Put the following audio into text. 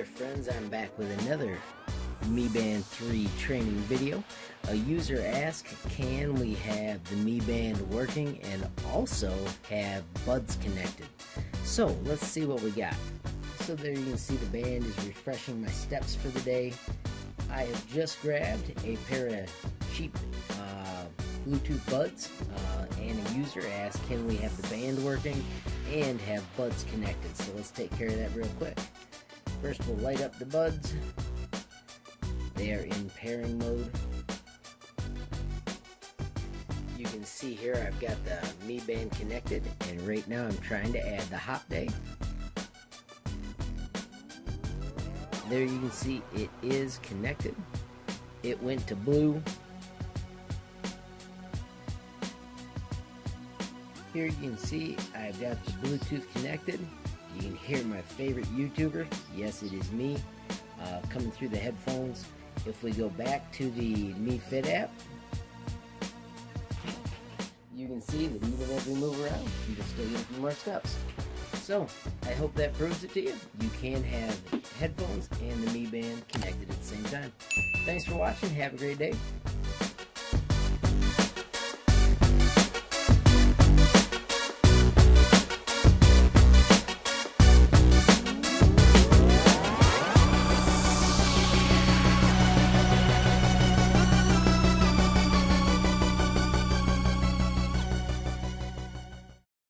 there friends, I'm back with another Mi Band 3 training video. A user asked, can we have the Mi Band working and also have buds connected? So let's see what we got. So there you can see the band is refreshing my steps for the day. I have just grabbed a pair of cheap Bluetooth buds and a user asked, can we have the band working and have buds connected? So let's take care of that real quick. First we'll light up the buds. They are in pairing mode. You can see here I've got the Mi Band connected, and right now I'm trying to add the hop day. There you can see it is connected. It went to blue. Here you can see I've got the Bluetooth connected. You can hear my favorite YouTuber, yes it is me, coming through the headphones. If we go back to the Mi Fit app, you can see that even as we move around, you can still get a few more steps. So, I hope that proves it to you. You can have headphones and the Mi Band connected at the same time. Thanks for watching. Have a great day.